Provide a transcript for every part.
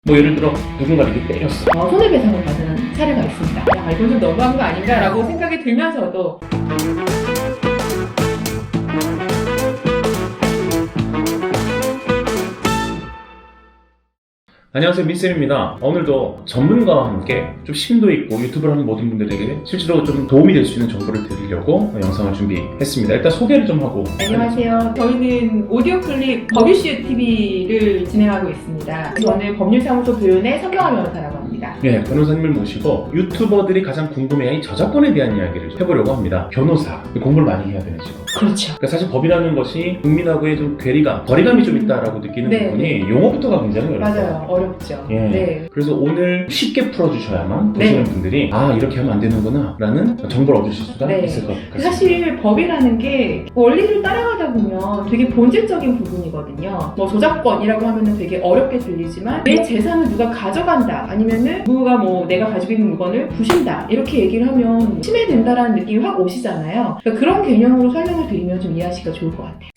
뭐 예를 들어 누군가 이렇게 때렸어. 손해배상을 받은 사례가 있습니다. 야, 이건 좀 너무한 거 아닌가라고 생각이 들면서도 안녕하세요, 민쌤입니다. 오늘도 전문가와 함께 좀 심도 있고 유튜브를 하는 모든 분들에게 실제로 좀 도움이 될 수 있는 정보를 드리려고 영상을 준비했습니다. 일단 소개를 좀 하고. 안녕하세요. 저희는 오디오 클립 법유슈 TV를 진행하고 있습니다. 저는 법률사무소 도윤의 서경화 변호사라고 합니다. 네, 변호사님을 모시고 유튜버들이 가장 궁금해하는 저작권에 대한 이야기를 해보려고 합니다. 변호사, 공부를 많이 해야 되는 직업. 그렇죠. 그러니까 사실 법이라는 것이 국민하고의 좀 괴리감, 거리감이 좀 있다라고 느끼는 네, 부분이 용어부터가 굉장히 어려워요. 맞아요. 어렵죠. 예. 네. 그래서 오늘 쉽게 풀어주셔야만 네. 보시는 분들이 아, 이렇게 하면 안 되는구나 라는 정보를 얻으실 수가 네. 있을 것 같습니다. 사실 법이라는 게 원리를 따라가다 보면 되게 본질적인 부분이거든요. 뭐 저작권이라고 하면은 되게 어렵게 들리지만 내 재산을 누가 가져간다 아니면은 누가 뭐 내가 가지고 있는 물건을 부신다 이렇게 얘기를 하면 침해된다라는 느낌이 확 오시잖아요. 그러니까 그런 개념으로 설명을 드리면 좀 이해하시기가 좋을 것 같아요.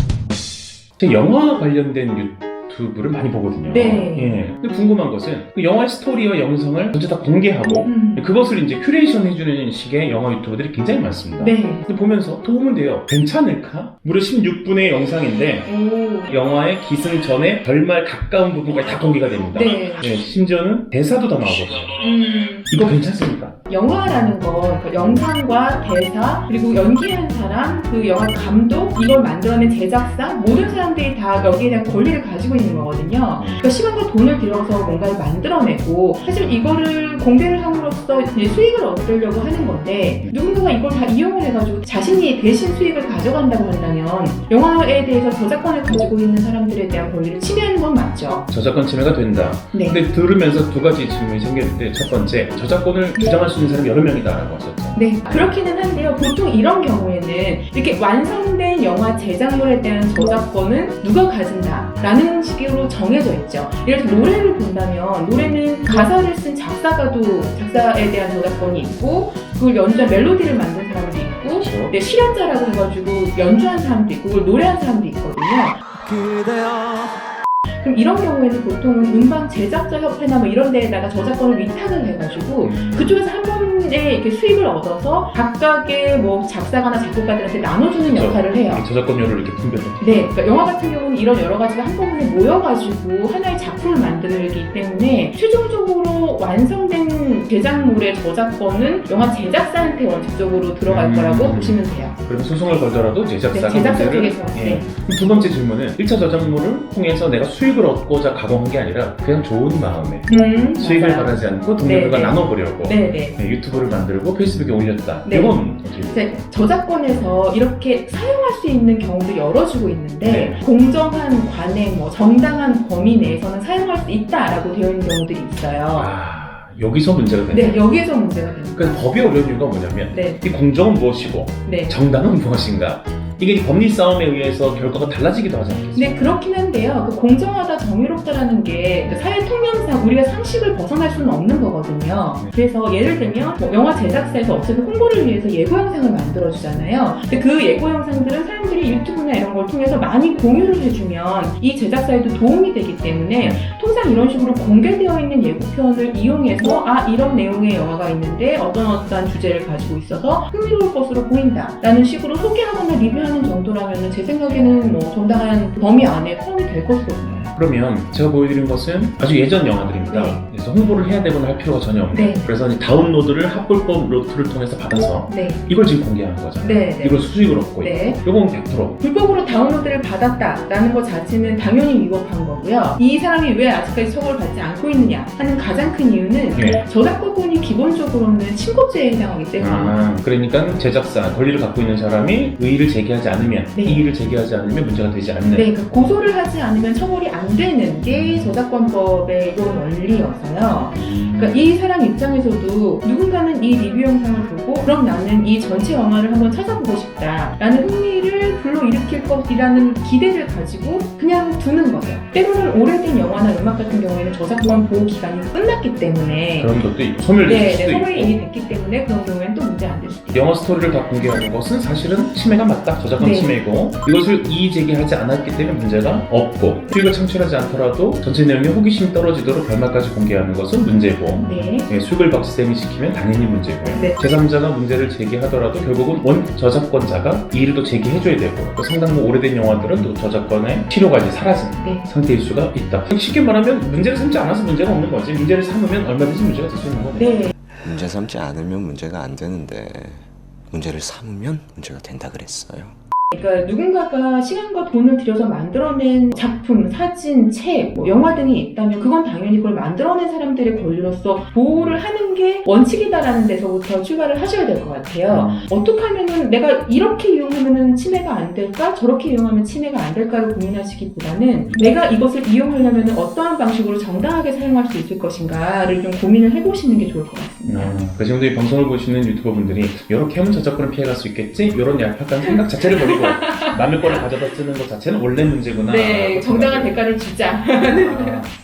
제가 영화 관련된 유튜브를 많이 보거든요. 네. 예. 근데 궁금한 것은 그 영화의 스토리와 영상을 전체 다 공개하고 그것을 이제 큐레이션 해주는 식의 영화 유튜버들이 굉장히 많습니다. 네. 근데 보면서 도움은 돼요. 괜찮을까? 무려 16분의 영상인데 오. 영화의 기승전에 결말 가까운 부분까지 다 공개가 됩니다. 네. 예, 심지어는 대사도 다 나오거든요. 이거 괜찮습니까? 영화라는 건 그러니까 영상과 대사 그리고 연기한 사람 그 영화 감독 이걸 만들어낸 제작사 모든 사람들이 다 여기에 대한 권리를 가지고 있는 거거든요. 그러니까 시간과 돈을 들여서 뭔가를 만들어내고 사실 이거를 공개를 함으로써 이제 수익을 얻으려고 하는 건데 누군가가 이걸 다 이용을 해가지고 자신이 대신 수익을 가져간다고 한다면 영화에 대해서 저작권을 가지고 있는 사람들에 대한 권리를 침해하는 건 맞죠. 저작권 침해가 된다. 네. 근데 들으면서 두 가지 질문이 생겼는데 첫 번째, 저작권을 주장할 수 있는 사람이 여러 명이다라고 하셨죠. 네, 그렇기는 한데요. 보통 이런 경우에는 이렇게 완성된 영화 제작물에 대한 저작권은 누가 가진다라는 식으로 정해져 있죠. 예를 들어 노래를 본다면 노래는 가사를 쓴 작사가도 작사에 대한 저작권이 있고 그걸 연주한 멜로디를 만든 사람도 있고 그렇죠. 네, 실현자라고 해가지고 연주한 사람도 있고 그걸 노래한 사람도 있거든요. 그럼 이런 경우에는 보통은 음반 제작자 협회나 뭐 이런 데에다가 저작권을 위탁을 해가지고 그쪽에서 한 번에 이렇게 수익을 얻어서 각각의 뭐 작사가나 작곡가들한테 나눠주는 역할을 해요. 저작권료를 이렇게 분배를. 네, 그러니까 영화 같은 경우는 이런 여러 가지가 한꺼번에 모여가지고 하나의 작품을 만들기 때문에 최종적으로 완성된 제작물의 저작권은 영화 제작사한테 원칙적으로 들어갈 거라고 보시면 돼요. 그러면 소송을 걸더라도 제작사가 네, 제작사 문제를. 쪽에서. 예. 네. 그럼 두 번째 질문은 1차 저작물을 통해서 내가 수익을 얻고자 가공한 게 아니라 그냥 좋은 마음에 수익을 맞아요. 바라지 않고 동료들과 네, 네. 나눠보려고 네네. 네, 유튜브를 만들고 페이스북에 올렸다. 네. 이건 이제 저작권에서 이렇게 사용할 수 있는 경우도 열어주고 있는데 네. 공정한 관행, 뭐 정당한 범위 내에서는 사용할 수 있다라고 되어 있는 경우들이 있어요. 여기서 문제가 되네. 네, 여기에서 문제가 됩니다. 그러니까 법이 어려운 이유가 뭐냐면 네, 이 공정은 무엇이고 네. 정당은 무엇인가, 이게 법리 싸움에 의해서 결과가 달라지기도 하지 않겠습니까? 네, 그렇긴 한데요. 그 공정하다, 정의롭다라는 게 사회 통념상 우리가 상식을 벗어날 수는 없는 거거든요. 그래서 예를 들면 뭐 영화 제작사에서 어쨌든 홍보를 위해서 예고 영상을 만들어주잖아요. 근데 그 예고 영상들은 사람들이 유튜브나 이런 걸 통해서 많이 공유를 해주면 이 제작사에도 도움이 되기 때문에 통상 이런 식으로 공개되어 있는 예고편을 이용해서 이런 내용의 영화가 있는데 어떤 주제를 가지고 있어서 흥미로울 것으로 보인다라는 식으로 소개하거나 리뷰하는 정도라면 제 생각에는 뭐 정당한 범위 안에 포함이 될 것으로 보여요. 그러면 제가 보여드린 것은 아주 예전 영화들입니다. 네. 그래서 홍보를 해야 되거나 할 필요가 전혀 없는. 네. 그래서 이제 다운로드를 합법법 루트를 통해서 받아서 네. 이걸 지금 공개하는 거죠. 네. 네. 이걸 수익을 얻고 있고. 네. 요건 100%. 불법으로 다운로드를 받았다라는 것 자체는 당연히 위법한 거고요. 이 사람이 왜 아직까지 처벌을 받지 않고 있느냐 하는 가장 큰 이유는 네. 저작권이 기본적으로는 침범죄에 해당하기 때문입니다. 그러니까 제작사, 권리를 갖고 있는 사람이 의의를 제기하지 않으면, 네. 이의를 제기하지 않으면 문제가 되지 않는. 네, 그러니까 고소를 하지 않으면 처벌이 안 되는 게 저작권법의 이런 원리여서요. 있어요. 그러니까 이 사람 입장에서도 누군가는 이 리뷰 영상을 보고 그럼 나는 이 전체 영화를 한번 찾아보고 싶다라는 흥미를 불러일으킬 것이라는 기대를 가지고 그냥 두는 거죠. 때로는 오래된 영화나 음악 같은 경우에는 저작권 보호 기간이 끝났기 때문에 그런 것도 있고 소멸될 수도 소멸이 있고 이미 됐기 때문에 그런 경우에는 또 문제 안 될 수도 있고 영화 스토리를 다 공개하는 것은 사실은 침해가 맞다. 저작권 네. 침해이고 이것을 이의 제기하지 않았기 때문에 문제가 없고 수익을 창출하지 않더라도 전체 내용에 호기심이 떨어지도록 결말까지 공개하는 것은 문제고 네. 수익을 박스생이 시키면 당연히 문제고요. 네. 제3자가 문제를 제기하더라도 결국은 원 저작권자가 이의를 또 제기해줘야 되고 또 상당 부 오래된 영화들은 또 저작권의 필요가 이제 사라진 네. 상태일 수가 있다. 쉽게 말하면 문제를 삼지 않아서 문제가 없는 거지. 문제를 삼으면 얼마든지 문제가 될 수 있는 거네. 네. 문제 삼지 않으면 문제가 안 되는데 문제를 삼으면 문제가 된다 그랬어요. 그러니까 누군가가 시간과 돈을 들여서 만들어낸 작품, 사진, 책, 영화 등이 있다면 그건 당연히 그걸 만들어낸 사람들의 권리로서 보호를 하는 게 원칙이다라는 데서부터 출발을 하셔야 될 것 같아요. 어떻게 하면은 내가 이렇게 이용하면은 침해가 안 될까? 저렇게 이용하면 침해가 안 될까를 고민하시기보다는 내가 이것을 이용하려면 어떠한 방식으로 정당하게 사용할 수 있을 것인가를 좀 고민을 해보시는 게 좋을 것 같습니다. 그 정도 이 방송을 보시는 유튜버분들이 이렇게 하면 저작권을 피해갈 수 있겠지? 이런 약간 생각 자체를 버리고 남의 거를 가져다 쓰는 것 자체는 원래 문제구나. 네, 정당한 대가를 주자.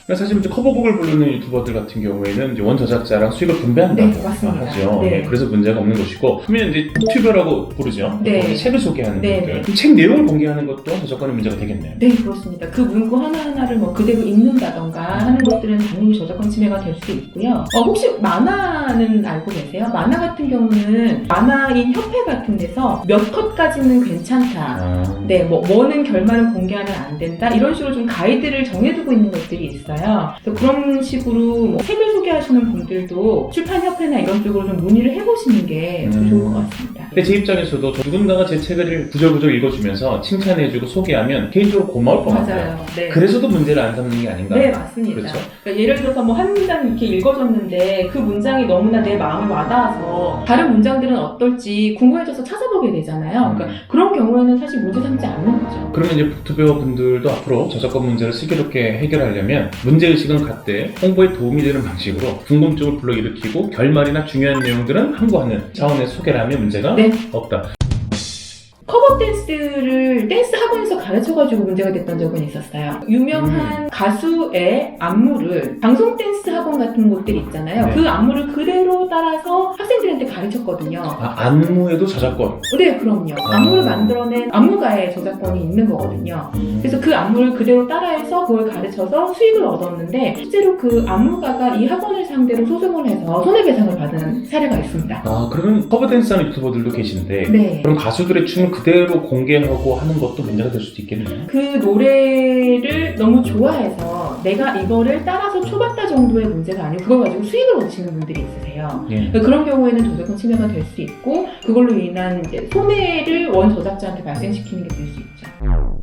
사실 이제 커버곡을 부르는 유튜버들 같은 경우에는 이제 원 저작자랑 수익을 분배한다고 네, 맞습니다. 하죠. 네. 그래서 문제가 없는 것이고, 그러면 이제 튜버라고 부르죠. 네. 책을 소개하는 네. 분들. 그럼 책 내용을 공개하는 것도 저작권의 문제가 되겠네요. 네, 그렇습니다. 그 문구 하나하나를 뭐 그대로 읽는다던가 하는 것들은 당연히 저작권 침해가 될 수 있고요. 혹시 만화는 알고 계세요? 만화 같은 경우는 만화인 협회 같은 데서 몇 컷까지는 괜찮다. 네, 뭐 뭐는 결말은 공개하면 안 된다. 이런 식으로 좀 가이드를 정해두고 있는 것들이 있어요. 그래서 그런 식으로 뭐 책을 소개하시는 분들도 출판협회나 이런 쪽으로 좀 문의를 해보시는 게 좋을 것 같습니다. 근데 제 입장에서도 누군가가 제 책을 구절구절 읽어주면서 칭찬해주고 소개하면 개인적으로 고마울 것 같아요. 맞아요. 네. 그래서도 문제를 안 삼는 게 아닌가? 네, 맞습니다. 그렇죠. 그러니까 예를 들어서 뭐 한 문장 이렇게 읽어줬는데 그 문장이 너무나 내 마음에 와닿아서 다른 문장들은 어떨지 궁금해져서 찾아보게 되잖아요. 그러니까 그런 경우에는 사실 문제 삼지 않는 거죠. 그러면 이제 북튜버 분들도 앞으로 저작권 문제를 슬기롭게 해결하려면 문제의식은 갖되 홍보에 도움이 되는 방식으로 궁금증을 불러일으키고 결말이나 중요한 내용들은 함구하는 차원에서 소개를 하면 문제가 네. 없다. 커버 댄스를 댄스 학원에서 가르쳐가지고 문제가 됐던 적은 있었어요. 유명한 가수의 안무를 방송 댄스 학원 같은 곳들 있잖아요. 네. 그 안무를 그대로 따라서 학생들한테 가르쳤거든요. 안무에도 저작권. 네, 그럼요. 안무를 만들어낸 안무가의 저작권이 있는 거거든요. 그래서 그 안무를 그대로 따라해서 그걸 가르쳐서 수익을 얻었는데 실제로 그 안무가가 이 학원을 상대로 소송을 해서 손해배상을 받은 사례가 있습니다. 그러면 커버 댄스하는 유튜버들도 계신데 네. 그럼 가수들의 춤을 그대로 공개하고 하는 것도 문제가 될 수도 있겠네요. 그 노래를 너무 좋아해서 내가 이거를 따라서 춰봤다 정도의 문제가 아니고 그걸 가지고 수익을 얻으시는 분들이 있으세요. 예. 그런 경우에는 저작권 침해가 될 수 있고 그걸로 인한 이제 손해를 원 저작자한테 발생시키는 게 될 수 있죠.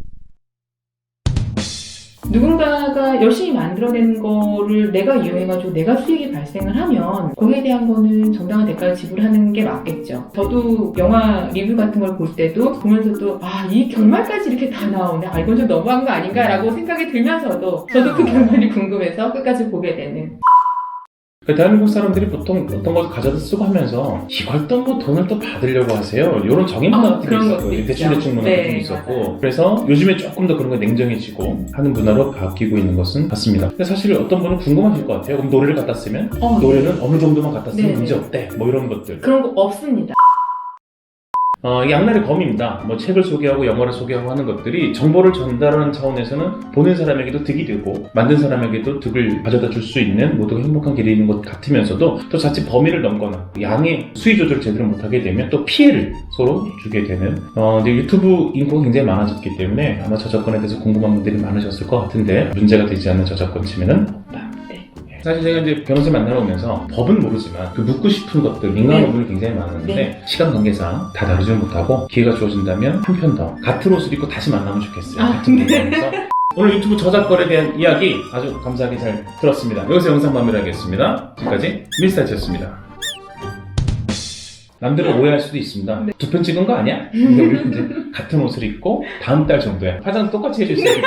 누군가가 열심히 만들어낸 거를 내가 이용해가지고 내가 수익이 발생을 하면 거기에 대한 거는 정당한 대가를 지불하는 게 맞겠죠. 저도 영화 리뷰 같은 걸 볼 때도 보면서도 이 결말까지 이렇게 다 나오네. 이건 좀 너무한 거 아닌가라고 생각이 들면서도 저도 그 결말이 궁금해서 끝까지 보게 되는. 대한민국 사람들이 보통 어떤 것을 가져다 쓰고 하면서 이걸 또 뭐 돈을 또 받으려고 하세요. 이런 정의 문화 같은 게 그런 있었고 것도 있죠. 대충대충 문화 같은 게 네, 있었고 맞아요. 그래서 요즘에 조금 더 그런 거 냉정해지고 하는 문화로 바뀌고 있는 것은 맞습니다. 근데 사실 어떤 분은 궁금하실 것 같아요. 그럼 노래를 갖다 쓰면 노래는 어느 정도만 갖다 쓰면 네. 문제 없대. 뭐 이런 것들. 그런 거 없습니다. 양날의 검입니다. 뭐 책을 소개하고 영화를 소개하고 하는 것들이 정보를 전달하는 차원에서는 보는 사람에게도 득이 되고 만든 사람에게도 득을 가져다 줄 수 있는 모두가 행복한 길이 있는 것 같으면서도 또 자칫 범위를 넘거나 양의 수위 조절 제대로 못하게 되면 또 피해를 서로 주게 되는 이제 유튜브 인구가 굉장히 많아졌기 때문에 아마 저작권에 대해서 궁금한 분들이 많으셨을 것 같은데 문제가 되지 않는 저작권 침해는 없다. 사실 제가 이제 변호사 만나러 오면서 법은 모르지만 그 묻고 싶은 것들, 민감한 부분이 굉장히 많은데 네. 시간 관계상 다 다루지는 못하고 기회가 주어진다면 한 편 더 같은 옷을 입고 다시 만나면 좋겠어요. 같은 공간에서. 오늘 유튜브 저작권에 대한 이야기 아주 감사하게 잘 들었습니다. 여기서 영상 마무리하겠습니다. 지금까지 미스터치였습니다. 남들은 오해할 수도 있습니다. 네. 2편 찍은 거 아니야? 근데 우리 이제 같은 옷을 입고 다음 달 정도에 화장 똑같이 해줄 수 있어요.